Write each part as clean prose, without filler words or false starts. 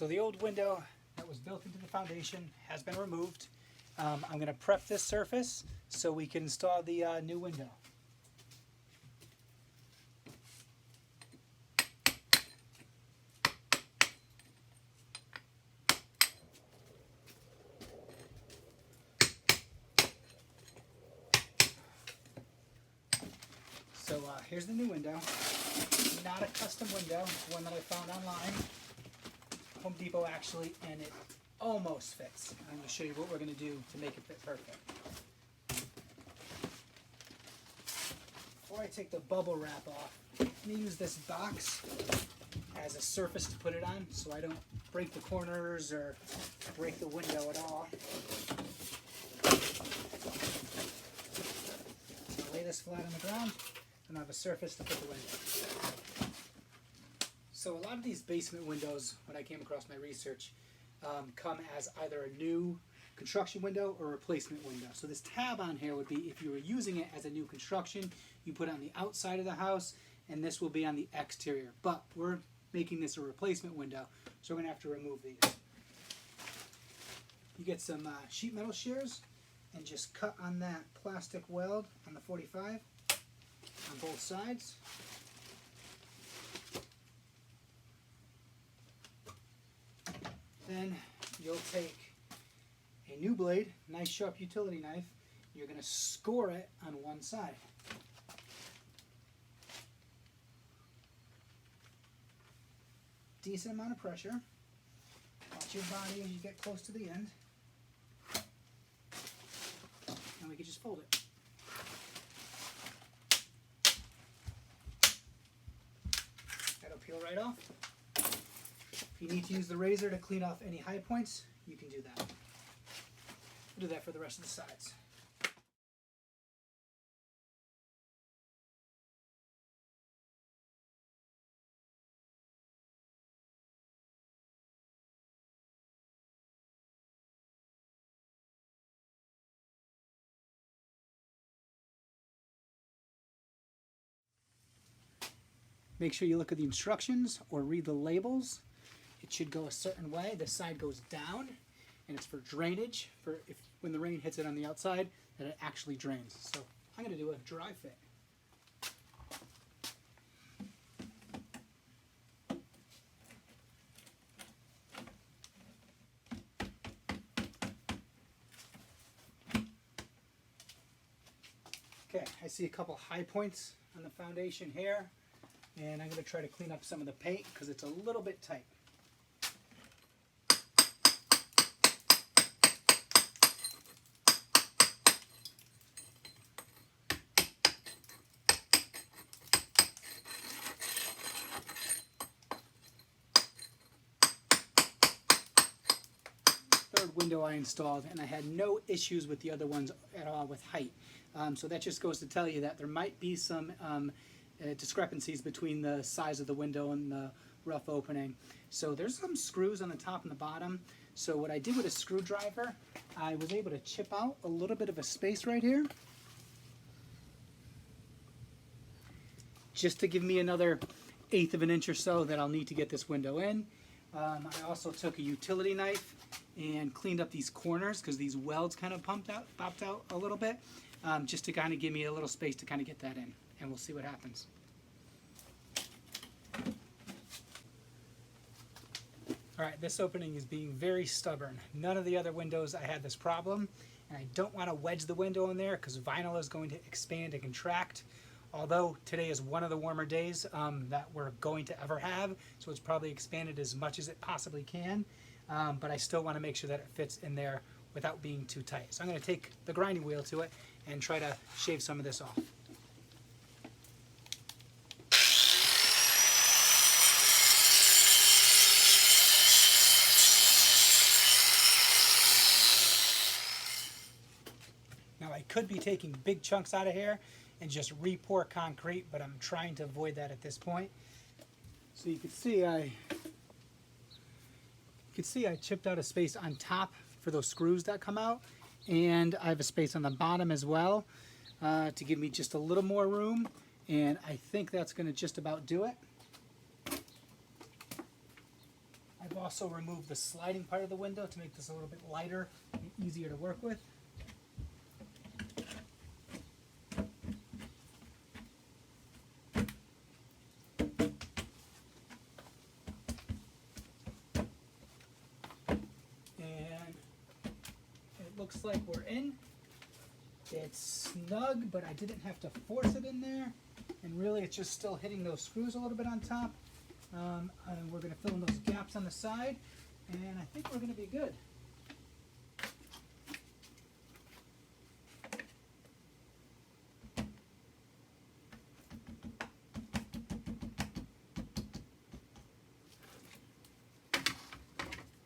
So the old window that was built into the foundation has been removed. I'm going to prep this surface so we can install the new window. So here's the new window. Not a custom window, it's one that I found online. Home Depot actually, and it almost fits. I'm going to show you what we're going to do to make it fit perfect. Before I take the bubble wrap off, I'm going to use this box as a surface to put it on so I don't break the corners or break the window at all. So I'll lay this flat on the ground and I have a surface to put the window. So a lot of these basement windows, when I came across my research, come as either a new construction window or a replacement window. So this tab on here would be if you were using it as a new construction, you put it on the outside of the house, and this will be on the exterior. But we're making this a replacement window, so we're going to have to remove these. You get some sheet metal shears and just cut on that plastic weld on the 45 on both sides. Then you'll take a new blade, nice sharp utility knife. You're going to score it on one side. Decent amount of pressure. Watch your body as you get close to the end. And we can just fold it. That'll peel right off. If you need to use the razor to clean off any high points, you can do that. We'll do that for the rest of the sides. Make sure you look at the instructions or read the labels. It should go a certain way. This side goes down, and it's for drainage, for if when the rain hits it on the outside, that it actually drains. So I'm going to do a dry fit. Okay, I see a couple high points on the foundation here, and I'm going to try to clean up some of the paint because it's a little bit tight. Third window I installed, and I had no issues with the other ones at all with height. So that just goes to tell you that there might be some discrepancies between the size of the window and the rough opening. So there's some screws on the top and the bottom. So what I did with a screwdriver, I was able to chip out a little bit of a space right here, just to give me another 1/8 of an inch or so that I'll need to get this window in. I also took a utility knife and cleaned up these corners because these welds kind of popped out a little bit, just to kind of give me a little space to kind of get that in, and we'll see what happens. All right, this opening is being very stubborn. None of the other windows I had this problem, and I don't want to wedge the window in there because vinyl is going to expand and contract. Although today is one of the warmer days that we're going to ever have, so it's probably expanded as much as it possibly can, but I still want to make sure that it fits in there without being too tight. So I'm going to take the grinding wheel to it and try to shave some of this off. Now I could be taking big chunks out of here and just re-pour concrete, but I'm trying to avoid that at this point. So you can see I chipped out a space on top for those screws that come out, and I have a space on the bottom as well to give me just a little more room, and I think that's going to just about do it. I've also remove the sliding part of the window to make this a little bit lighter and easier to work with. And it looks like we're in. It's snug, but I didn't have to force it in there. And really it's just still hitting those screws a little bit on top. And we're going to fill in those gaps on the side. And I think we're going to be good.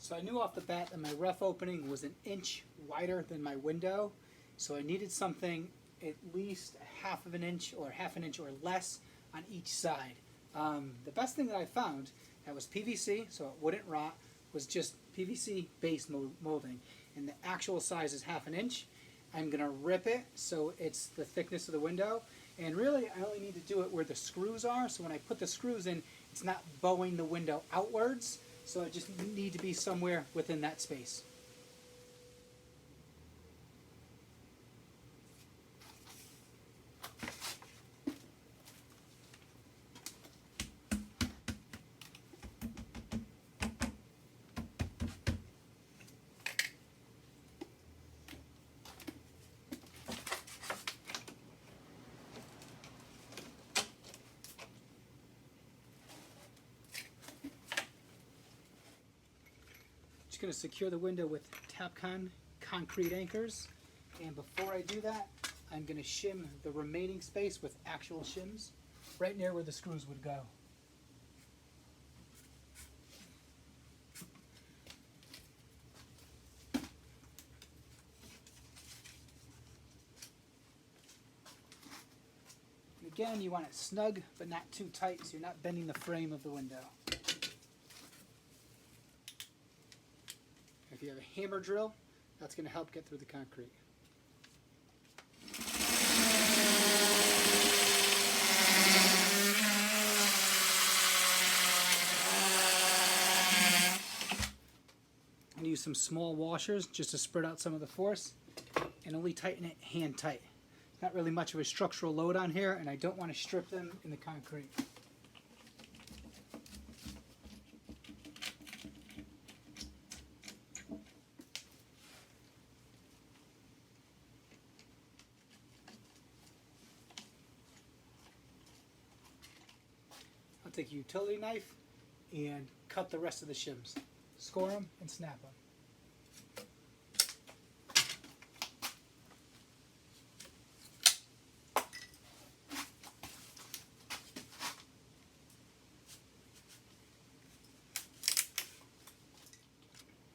So I knew off the bat that my ref opening was an inch wider than my window. So I needed something at least half an inch or less on each side. The best thing that I found that was PVC, so it wouldn't rot, was just PVC base molding. And the actual size is half an inch. I'm going to rip it so it's the thickness of the window. And really, I only need to do it where the screws are. So when I put the screws in, it's not bowing the window outwards. So I just need to be somewhere within that space. Just going to secure the window with Tapcon concrete anchors, and before I do that, I'm going to shim the remaining space with actual shims right near where the screws would go. And again, you want it snug but not too tight so you're not bending the frame of the window. If you have a hammer drill, that's going to help get through the concrete. I'm going to use some small washers just to spread out some of the force and only tighten it hand tight. Not really much of a structural load on here, and I don't want to strip them in the concrete. I'll take a utility knife and cut the rest of the shims. Score them and snap them.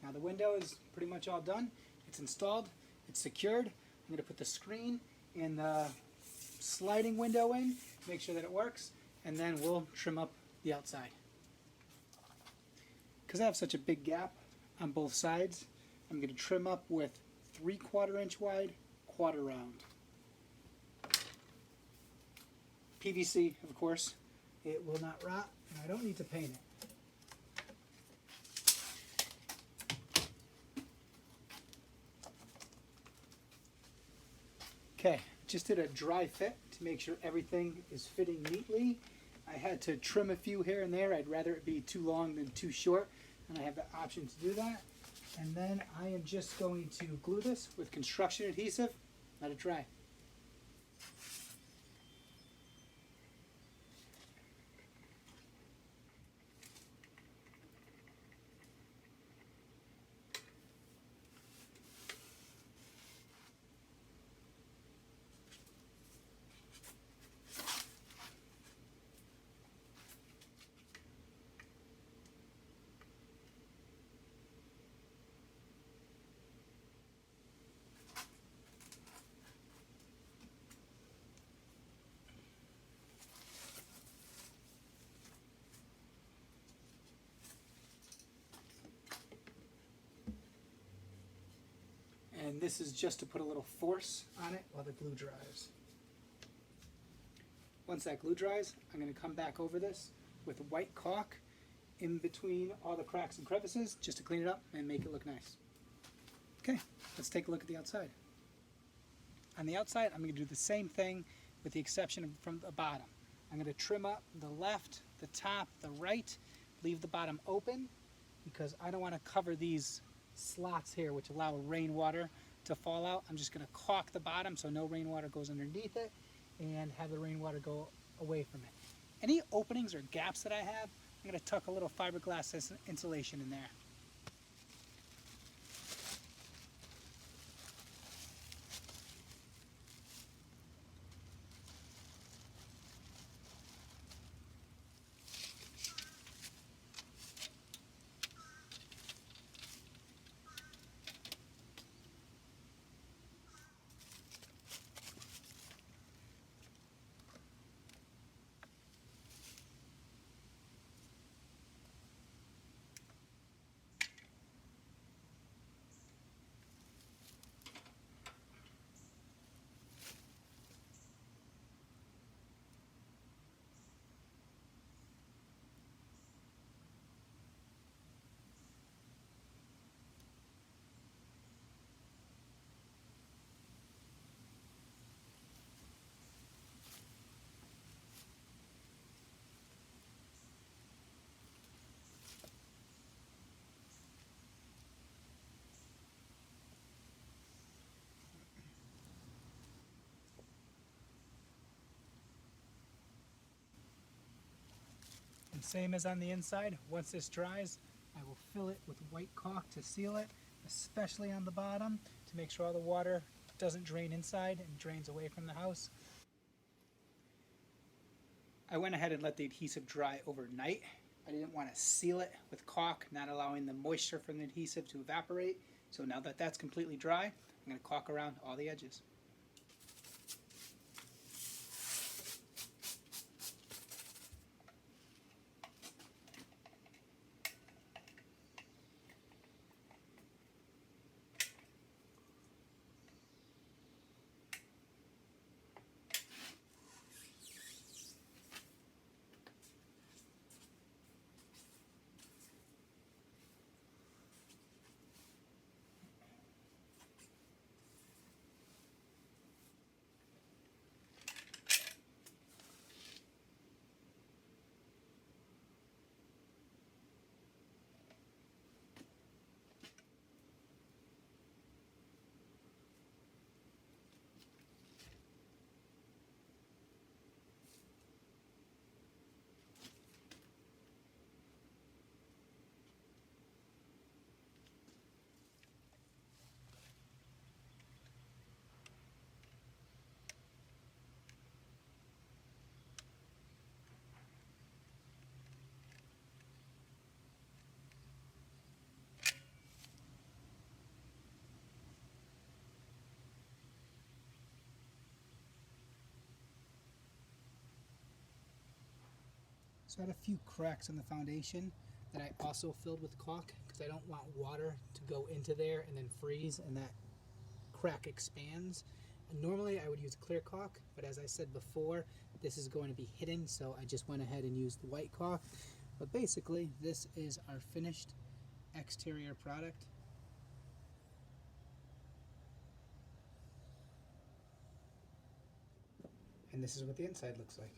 Now the window is pretty much all done. It's installed, it's secured. I'm going to put the screen and the sliding window in, make sure that it works, and then we'll trim up the outside. Because I have such a big gap on both sides, I'm going to trim up with 3/4 inch wide, quarter round. PVC, of course. It will not rot, and I don't need to paint it. Okay, just did a dry fit to make sure everything is fitting neatly. I had to trim a few here and there. I'd rather it be too long than too short, and I have the option to do that. And then I am just going to glue this with construction adhesive, let it dry. And this is just to put a little force on it while the glue dries. Once that glue dries, I'm going to come back over this with white caulk in between all the cracks and crevices just to clean it up and make it look nice. Okay, let's take a look at the outside. On the outside, I'm going to do the same thing with the exception of from the bottom. I'm going to trim up the left, the top, the right, leave the bottom open because I don't want to cover these slots here which allow rainwater to fall out. I'm just going to caulk the bottom so no rainwater goes underneath it and have the rainwater go away from it. Any openings or gaps that I have, I'm going to tuck a little fiberglass insulation in there. And same as on the inside, once this dries, I will fill it with white caulk to seal it, especially on the bottom, to make sure all the water doesn't drain inside and drains away from the house. I went ahead and let the adhesive dry overnight. I didn't want to seal it with caulk, not allowing the moisture from the adhesive to evaporate. So now that that's completely dry, I'm going to caulk around all the edges. So I had a few cracks in the foundation that I also filled with caulk because I don't want water to go into there and then freeze and that crack expands. And normally I would use clear caulk, but as I said before, this is going to be hidden, so I just went ahead and used the white caulk. But basically, this is our finished exterior product. And this is what the inside looks like.